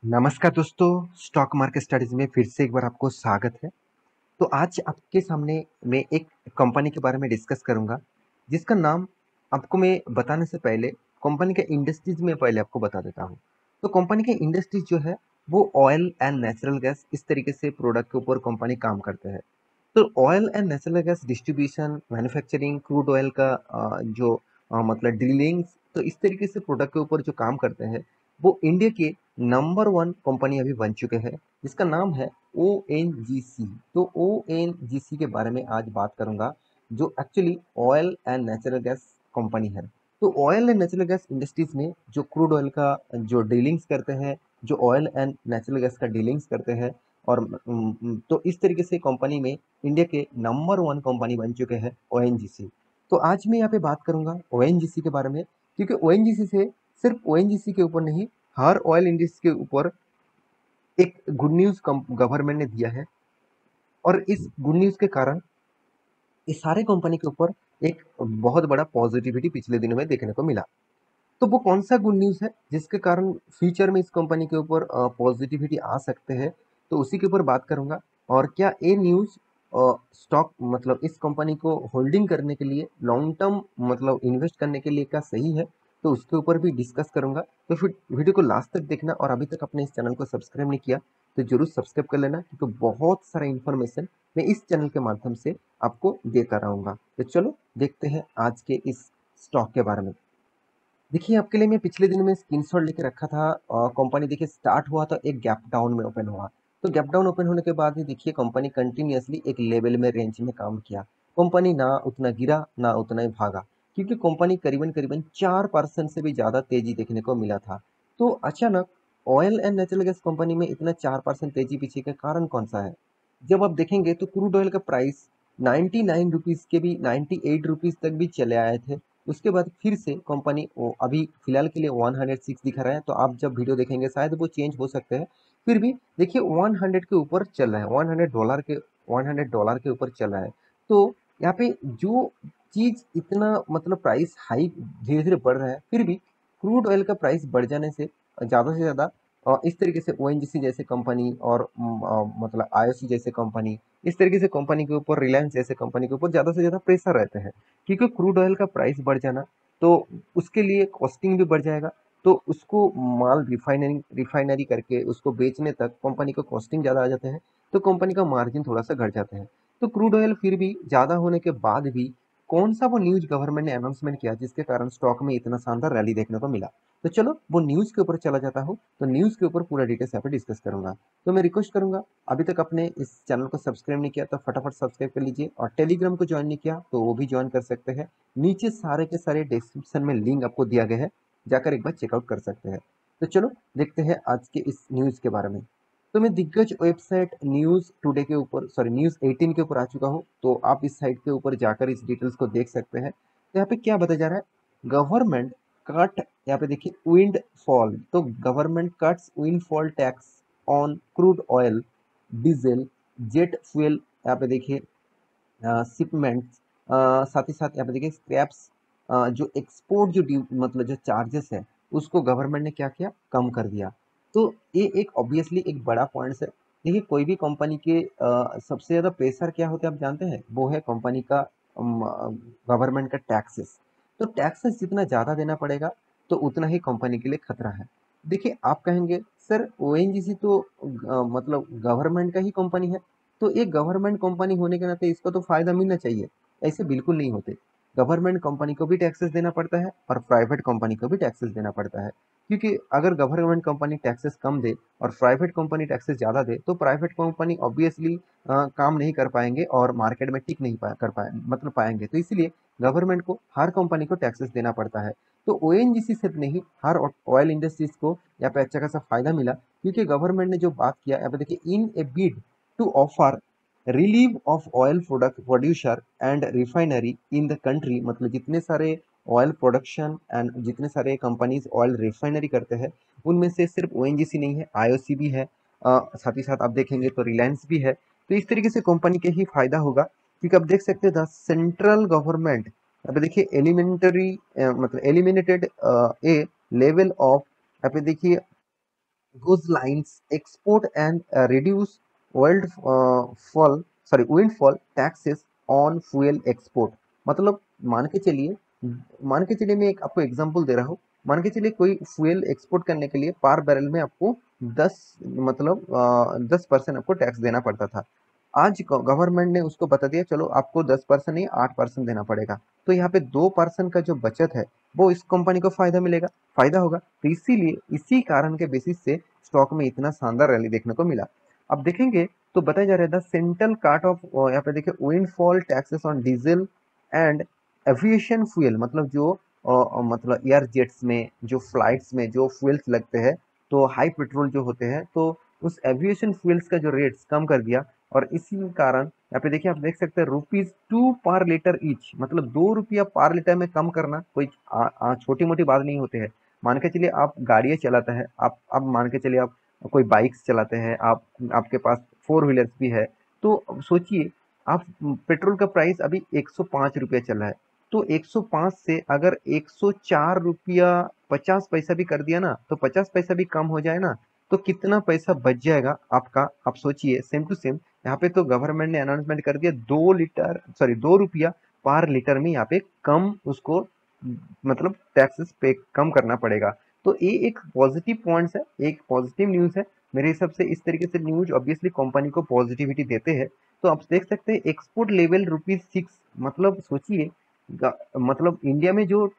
नमस्कार दोस्तों, stock market studies में फिर से एक बार आपको स्वागत है। तो आज आपके सामने मैं एक कंपनी के बारे में डिस्कस करूंगा, जिसका नाम आपको मैं बताने से पहले कंपनी के इंडस्ट्रीज में पहले आपको बता देता हूं। तो कंपनी के इंडस्ट्रीज जो है वो ऑयल एंड नेचुरल गैस इस तरीके से प्रोडक्ट के ऊपर कंपनी काम करते हैं। तो oil and natural gas distribution, manufacturing, crude oil का जो मतलब डीलिंग्स, तो इस तरीके से प्रोडक्ट के ऊपर जो काम करते हैं वो इंडिया के नंबर वन कंपनी अभी बन चुके हैं, जिसका नाम है ओ एन जी सी। तो ओ एन जी सी के बारे में आज बात करूंगा, जो actually oil and natural gas company है। तो oil and natural gas industries में जो क्रूड ऑयल का जो डीलिंग्स करते हैं, जो ऑयल एंड नेचुरल गैस का डीलिंग्स करते हैं, और तो इस तरीके से कंपनी में इंडिया के नंबर वन कंपनी बन चुके हैं ओएनजीसी। तो आज मैं यहाँ पे बात करूंगा ओएनजीसी के बारे में, क्योंकि ओएनजीसी से सिर्फ ओएनजीसी के ऊपर नहीं, हर ऑयल इंडस्ट्री के ऊपर एक गुड न्यूज गवर्नमेंट ने दिया है। और इस गुड न्यूज के कारण इस सारे कंपनी के ऊपर एक बहुत बड़ा पॉजिटिविटी पिछले दिनों में देखने को मिला। तो वो कौन सा गुड न्यूज है जिसके कारण फ्यूचर में इस कंपनी के ऊपर पॉजिटिविटी आ सकते हैं, तो उसी के ऊपर बात करूंगा। और क्या ये न्यूज स्टॉक मतलब इस कंपनी को होल्डिंग करने के लिए, लॉन्ग टर्म मतलब इन्वेस्ट करने के लिए क्या सही है, तो उसके ऊपर भी डिस्कस करूंगा। तो फिर वीडियो को लास्ट तक देखना, और अभी तक अपने इस चैनल को सब्सक्राइब नहीं किया तो जरूर सब्सक्राइब कर लेना, क्योंकि बहुत सारा इन्फॉर्मेशन मैं इस चैनल के माध्यम से आपको देता रहूंगा। तो चलो देखते हैं आज के इस स्टॉक के बारे में। देखिए, आपके लिए मैं पिछले दिन में स्क्रीनशॉट लेके रखा था। कंपनी देखिए स्टार्ट हुआ तो एक गैप डाउन में ओपन हुआ। तो गैप डाउन ओपन होने के बाद ही देखिए कंपनी कंटिन्यूअसली एक लेवल में, रेंज में काम किया। कंपनी ना उतना गिरा ना उतना ही भागा, क्योंकि कंपनी करीबन करीबन 4% से भी ज़्यादा तेजी देखने को मिला था। तो अचानक oil and natural gas company में इतना 4% तेजी पीछे का कारण कौन सा है? जब आप देखेंगे तो क्रूड ऑयल का प्राइस 99 रुपीज़ के भी 98 रुपीज़ तक भी चले आए थे। उसके बाद फिर से कंपनी अभी फिलहाल के लिए 106 दिखा रहा है। तो आप जब वीडियो देखेंगे शायद वो चेंज हो सकते हैं। फिर भी देखिए 100 के ऊपर चल रहा है, 100 डॉलर के ऊपर चल रहा है। तो यहाँ पे जो चीज इतना मतलब प्राइस हाई धीरे धीरे बढ़ रहा है, फिर भी क्रूड ऑयल का प्राइस बढ़ जाने से ज्यादा इस तरीके से ओएनजीसी जैसे कंपनी और मतलब आईओसी जैसे कंपनी, इस तरीके से कंपनी के ऊपर, रिलायंस जैसे कंपनी के ऊपर ज्यादा से ज्यादा प्रेशर रहते हैं। क्योंकि क्रूड ऑयल का प्राइस बढ़ जाना, तो उसके लिए कॉस्टिंग भी बढ़ जाएगा। तो उसको माल रिफाइनरी रिफाइनरी करके उसको बेचने तक कंपनी को कॉस्टिंग ज़्यादा आ जाते हैं, तो कंपनी का मार्जिन थोड़ा सा घट जाते हैं। तो क्रूड ऑयल फिर भी ज़्यादा होने के बाद भी कौन सा वो न्यूज़ गवर्नमेंट ने अनाउंसमेंट किया जिसके कारण स्टॉक में इतना शानदार रैली देखने को मिला? तो चलो वो न्यूज़ के ऊपर चला जाता हूँ। तो न्यूज़ के ऊपर पूरा डिटेल्स यहाँ पे डिस्कस करूंगा। तो मैं रिक्वेस्ट करूंगा, अभी तक आपने इस चैनल को सब्सक्राइब नहीं किया तो फटाफट सब्सक्राइब कर लीजिए, और टेलीग्राम को ज्वाइन नहीं किया तो वो भी ज्वाइन कर सकते हैं। नीचे सारे के सारे डिस्क्रिप्शन में लिंक आपको दिया गया है, जाकर एक बार चेकआउट कर सकते हैं। तो चलो देखते हैं आज के इस न्यूज़ के बारे में। तो मैं दिग्गज वेबसाइट न्यूज़ टुडे के ऊपर, सॉरी न्यूज़ 18 के ऊपर आ चुका हूँ। तो आप इस साइट के ऊपर जाकर इस डिटेल्स को देख सकते हैं। तो यहाँ पे क्या बताया जा रहा है, गवर्नमेंट कट, यहाँ पे देखिए विंड फॉल। तो government cuts wind fall tax on crude oil, diesel, jet fuel, यहाँ पे देखिए शिपमेंट्स, साथ ही साथ यहाँ पे देखिए स्क्रैप्स, जो एक्सपोर्ट जो मतलब जो चार्जेस है उसको गवर्नमेंट ने क्या किया, कम कर दिया। तो ये एक ऑब्वियसली एक बड़ा पॉइंट है। देखिए कोई भी कंपनी के सबसे ज़्यादा प्रेशर क्या होता है आप जानते हैं, वो है कंपनी का गवर्नमेंट का टैक्सेस। तो टैक्सेस जितना ज़्यादा देना पड़ेगा तो उतना ही कंपनी के लिए खतरा है। देखिए आप कहेंगे सर ओएनजीसी तो मतलब गवर्नमेंट का ही कंपनी है, तो एक गवर्नमेंट कंपनी होने के नाते इसको तो फायदा मिलना चाहिए। ऐसे बिल्कुल नहीं होते। गवर्नमेंट कंपनी को भी टैक्सेस देना पड़ता है और प्राइवेट कंपनी को भी टैक्सेस देना पड़ता है। क्योंकि अगर गवर्नमेंट कंपनी टैक्सेस कम दे और प्राइवेट कंपनी टैक्सेस ज़्यादा दे, तो प्राइवेट कंपनी ऑब्वियसली काम नहीं कर पाएंगे और मार्केट में टिक नहीं कर पाए मतलब पाएंगे। तो इसीलिए गवर्नमेंट को हर कंपनी को टैक्सेस देना पड़ता है। तो ओएनजीसी सिर्फ नहीं, हर ऑयल इंडस्ट्रीज को यहाँ पे अच्छा खासा फायदा मिला, क्योंकि गवर्नमेंट ने जो बात किया, यहाँ पे देखिए इन ए bid to offer relief of oil product producer and refinery in the country। मतलब जितने सारे ऑयल प्रोडक्शन एंड जितने सारे कंपनीज ऑयल रिफाइनरी करते हैं, उनमें से सिर्फ ओएनजीसी नहीं है, आईओसी भी है, साथ ही साथ आप देखेंगे तो रिलायंस भी है। तो इस तरीके से कंपनी के ही फायदा होगा, क्योंकि आप देख सकते हैं द सेंट्रल गवर्नमेंट, अब देखिए एलिमेंटरी मतलब एलिमिनेटेड ए लेवल ऑफ, यहाँ पे देखिए those lines export and reduce world fall windfall taxes on fuel export। मतलब मान के चलिए मान के चलिए मैं एक आपको एग्जांपल दे रहा हूँ। मान के चलिए कोई फ्यूल एक्सपोर्ट करने के लिए पर बैरल में आपको 10 मतलब 10% आपको टैक्स देना पड़ता था। आज गवर्नमेंट ने उसको बता दिया चलो आपको 10% नहीं 8% देना पड़ेगा। तो यहाँ पे 2% का जो बचत है वो इस कंपनी को फायदा मिलेगा, फायदा होगा। तो इसीलिए इसी कारण के बेसिस से स्टॉक में इतना शानदार रैली देखने को मिला। अब देखेंगे तो बताया जा रहा है द सेंट्रल काट ऑफ, यहाँ पे देखिए windfall taxes on diesel and aviation fuel, मतलब जो मतलब एयर जेट्स में जो फ्लाइट्स में जो फ्यूल्स लगते हैं तो हाई पेट्रोल जो होते हैं तो उस एविएशन फ्यूल्स का जो रेट्स कम कर दिया। और इसी कारण यहाँ पे देखिए आप देख सकते हैं ₹2 पर लीटर ईच, मतलब 2 रुपया पर लीटर में कम करना कोई छोटी मोटी बात नहीं होती है। मान के चलिए आप गाड़ियाँ चलाते हैं, आप मान के चलिए आप कोई बाइक्स चलाते हैं, आप आपके पास फोर व्हीलर्स भी है। तो सोचिए आप पेट्रोल का प्राइस अभी ₹105 चल रहा है। तो 105 से अगर ₹104.50 भी कर दिया ना, तो 50 पैसा भी कम हो जाए ना, तो कितना पैसा बच जाएगा आपका। आप सोचिए सेम टू सेम यहाँ पे तो गवर्नमेंट ने अनाउंसमेंट कर दिया 2 रुपया पर लीटर में यहाँ पे कम उसको मतलब टैक्सेस पे कम करना पड़ेगा। तो ये एक पॉजिटिव पॉइंट्स है, एक पॉजिटिव न्यूज़ है। मेरे हिसाब से इस तरीके से न्यूज़ ऑब्वियसली कंपनी को पॉजिटिविटी देते हैं। तो आप देख सकते हैं एक्सपोर्ट लेवल ₹6, मतलब सोचिए मतलब इंडिया में जो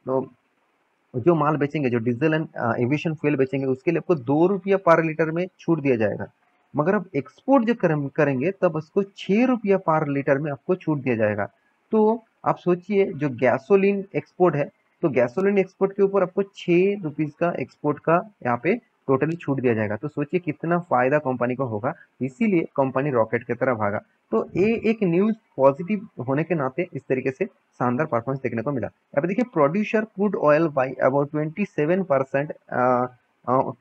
जो माल बेचेंगे, जो डीजल एंड एविएशन फ्यूल बेचेंगे, उसके लिए आपको 2 रुपया पर लीटर में छूट दिया जाएगा। मगर आप एक्सपोर्ट जो करेंगे तब उसको 6 रुपया पर लीटर में आपको छूट दिया जाएगा। तो आप सोचिए जो गैसोलीन एक्सपोर्ट है, तो गैसोलीन एक्सपोर्ट के ऊपर आपको ₹6 का एक्सपोर्ट का यहाँ पे टोटली छूट दिया जाएगा। तो सोचिए कितना फायदा कंपनी को होगा, इसीलिए कंपनी रॉकेट की तरह भागा। तो ये एक न्यूज पॉजिटिव होने के नाते इस तरीके से शानदार परफॉर्मेंस देखने को मिला। यहाँ पे देखिए producer crude oil by about 27%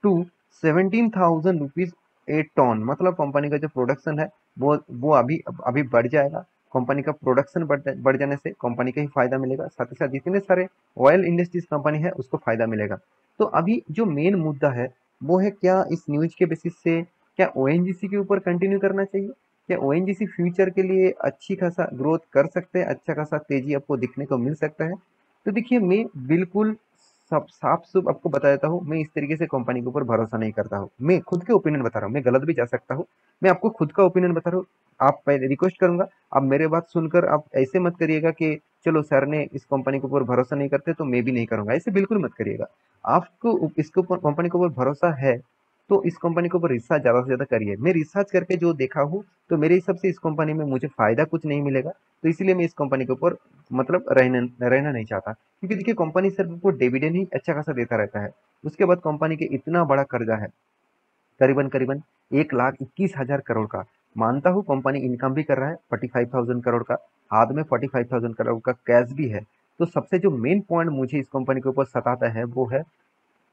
to 17,000 rupees a ton, मतलब कंपनी का जो प्रोडक्शन है वो अभी अभी बढ़ जाएगा। कंपनी का प्रोडक्शन बढ़ जाने से कंपनी का ही फायदा मिलेगा, साथ ही साथ जितने सारे ऑयल इंडस्ट्रीज कंपनी है उसको फायदा मिलेगा। तो अभी जो मेन मुद्दा है वो है क्या इस न्यूज के बेसिस से क्या ओएनजीसी के ऊपर कंटिन्यू करना चाहिए, क्या ओएनजीसी फ्यूचर के लिए अच्छी खासा ग्रोथ कर सकते हैं, अच्छा खासा तेजी आपको दिखने को मिल सकता है। तो देखिए मैं बिल्कुल सब साफ सुफ आपको बता देता हूँ, मैं इस तरीके से कंपनी के ऊपर भरोसा नहीं करता हूँ। मैं खुद के ओपिनियन बता रहा हूँ, मैं गलत भी जा सकता हूँ। मैं आपको खुद का ओपिनियन बता रहा हूँ। आप पहले रिक्वेस्ट करूंगा आप मेरे बात सुनकर आप ऐसे मत करिएगा कि चलो सर ने इस कंपनी के ऊपर भरोसा नहीं करते तो मैं भी नहीं करूंगा, ऐसे बिल्कुल मत करिएगा। आपको इसके ऊपर कंपनी के ऊपर भरोसा है तो इस कंपनी के ऊपर रिसर्च ज्यादा से ज्यादा करिए। मैं रिसर्च करके जो देखा हूँ तो मेरे हिसाब से इस कंपनी में मुझे फायदा कुछ नहीं मिलेगा। तो इसलिए मैं इस कंपनी के ऊपर मतलब रहना नहीं चाहता, क्योंकि देखिए कंपनी सिर्फ आपको डिविडेंड ही अच्छा खासा देता रहता है। उसके बाद कंपनी के इतना बड़ा कर्जा है, करीबन करीबन 1,21,000 करोड़ का। मानता हूँ कंपनी इनकम भी कर रहा है 45,000 करोड़ का, हाथ में 45,000 करोड़ का कैश भी है। तो सबसे जो मेन पॉइंट मुझे इस कंपनी के ऊपर सताता है वो है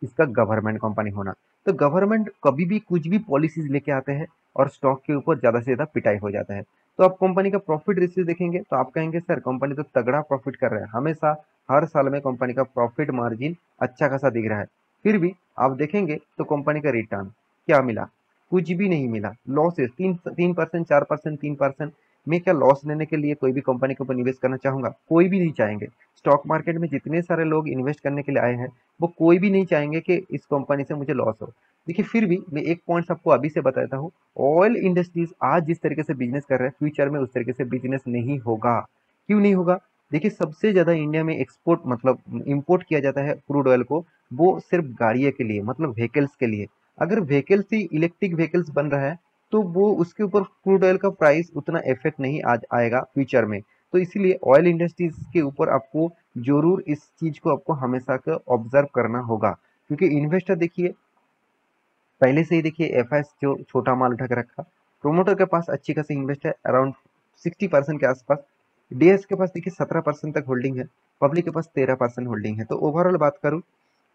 इसका गवर्नमेंट कंपनी होना। तो गवर्नमेंट कभी भी कुछ भी पॉलिसीज लेके आते हैं और स्टॉक के ऊपर ज्यादा से ज्यादा पिटाई हो जाता है। तो आप कंपनी का प्रॉफिट रेशियो देखेंगे तो आप कहेंगे सर कंपनी तो तगड़ा प्रॉफिट कर रहा है, हमेशा हर साल में कंपनी का प्रॉफिट मार्जिन अच्छा खासा दिख रहा है। फिर भी आप देखेंगे तो कंपनी का रिटर्न क्या मिला, कुछ भी नहीं मिला। लॉसेस 3% 4% 3%। मैं क्या लॉस लेने के लिए कोई भी कंपनी के ऊपर निवेश करना चाहूंगा, कोई भी नहीं चाहेंगे। स्टॉक मार्केट में जितने सारे लोग इन्वेस्ट करने के लिए आए हैं वो कोई भी नहीं चाहेंगे कि इस कंपनी से मुझे लॉस हो। देखिए फिर भी मैं एक पॉइंट आपको अभी से बताता हूँ, ऑयल इंडस्ट्रीज आज जिस तरीके से बिजनेस कर रहे हैं फ्यूचर में उस तरीके से बिजनेस नहीं होगा। क्यों नहीं होगा? देखिए सबसे ज्यादा इंडिया में एक्सपोर्ट मतलब इंपोर्ट किया जाता है क्रूड ऑयल को, वो सिर्फ गाड़ियों के लिए मतलब व्हीकल्स के लिए। अगर व्हीकल्स ही इलेक्ट्रिक व्हीकल्स बन रहा है तो वो उसके ऊपर क्रूड ऑयल का प्राइस उतना इफेक्ट नहीं आएगा फ्यूचर में। तो इसीलिए ऑयल इंडस्ट्रीज के ऊपर आपको जरूर इस चीज को आपको हमेशा का ऑब्जर्व करना होगा, क्योंकि इन्वेस्टर देखिए पहले से ही देखिए एफएस जो छोटा माल उठा के रखा, प्रोमोटर के पास अच्छी खासी इन्वेस्ट है अराउंड 60% के आसपास, डीएस के पास देखिए 17% तक होल्डिंग है, पब्लिक के पास 13% होल्डिंग है। तो ओवरऑल बात करूं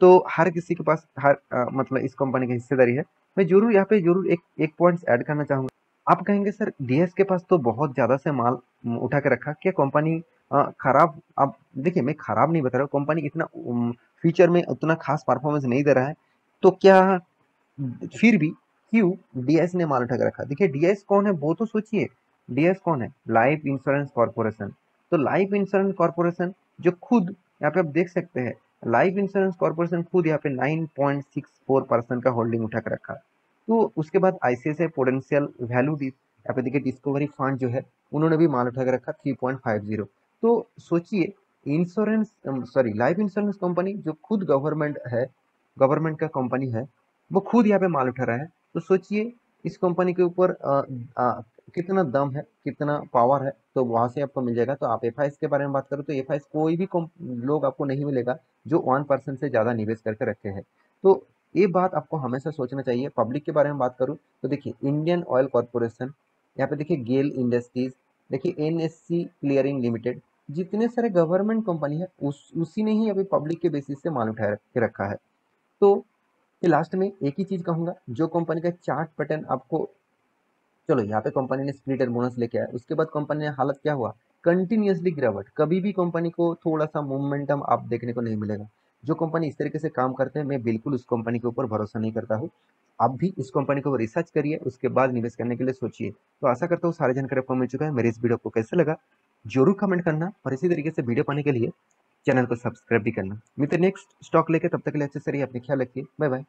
तो हर किसी के पास हर मतलब इस कंपनी की हिस्सेदारी है। मैं जरूर यहाँ पे जरूर एक एक पॉइंट्स ऐड करना चाहूंगा। आप कहेंगे सर डीएस के पास तो बहुत ज्यादा से माल उठा के रखा, क्या कंपनी खराब? आप देखिए मैं खराब नहीं बता रहा हूँ, कंपनी इतना फ्यूचर में उतना खास परफॉर्मेंस नहीं दे रहा है। तो क्या फिर भी क्यों डीएस ने माल उठा के रखा? देखिए डीएस कौन है वो तो सोचिए। डीएस कौन है? Life insurance corporation. तो लाइफ इंश्योरेंस कॉर्पोरेशन जो खुद यहाँ पे आप देख सकते हैं, लाइफ इंश्योरेंस कॉर्पोरेशन खुद यहाँ पे 9.64% का होल्डिंग उठा के रखा। तो उसके बाद आईसीआईसीआई पोटेंशियल वैल्यू यहाँ पे देखिए डिस्कवरी फंड जो है उन्होंने भी माल उठा के रखा 3.50। तो सोचिए insurance sorry life insurance company जो खुद गवर्नमेंट है, गवर्नमेंट का कंपनी है, वो खुद यहाँ पे माल उठा रहा है। तो सोचिए इस कंपनी के ऊपर कितना दम है, कितना पावर है, तो वहां से आपको मिल जाएगा। तो आप एफआईएस के बारे में बात करो तो एफआईएस कोई भी लोग आपको नहीं मिलेगा जो 1% से ज्यादा निवेश करके रखे हैं। तो ये बात आपको हमेशा सोचना चाहिए। पब्लिक के बारे में बात करूँ तो देखिए इंडियन ऑयल कॉर्पोरेशन, यहाँ पे देखिए गेल इंडस्ट्रीज, देखिए एनएससी क्लियरिंग लिमिटेड, जितने सारे गवर्नमेंट कंपनी है उसी ने ही अभी पब्लिक के बेसिस से माल उठा के रखा है। तो ये लास्ट में एक ही चीज कहूंगा, जो कंपनी का चार्ट पैटर्न आपको, चलो यहाँ पे कंपनी ने स्प्लिट और बोनस लेके आया, उसके बाद कंपनी ने हालत क्या हुआ, कंटिन्यूअसली गिरावट। कभी भी कंपनी को थोड़ा सा मोमेंटम आप देखने को नहीं मिलेगा। जो कंपनी इस तरीके से काम करते हैं मैं बिल्कुल उस कंपनी के ऊपर भरोसा नहीं करता हूँ। आप भी इस कंपनी को रिसर्च करिए, उसके बाद निवेश करने के लिए सोचिए। तो आशा करता हूँ सारी जानकारी आपको मिल चुका है। मेरे इस वीडियो को कैसे लगा जरूर कमेंट करना, और इसी तरीके से वीडियो पाने के लिए चैनल को सब्सक्राइब भी करना। मिलते नेक्स्ट स्टॉक लेके, तब तक के लिए अच्छे से रहिए, अपने ख्याल रखिए, बाय बाय।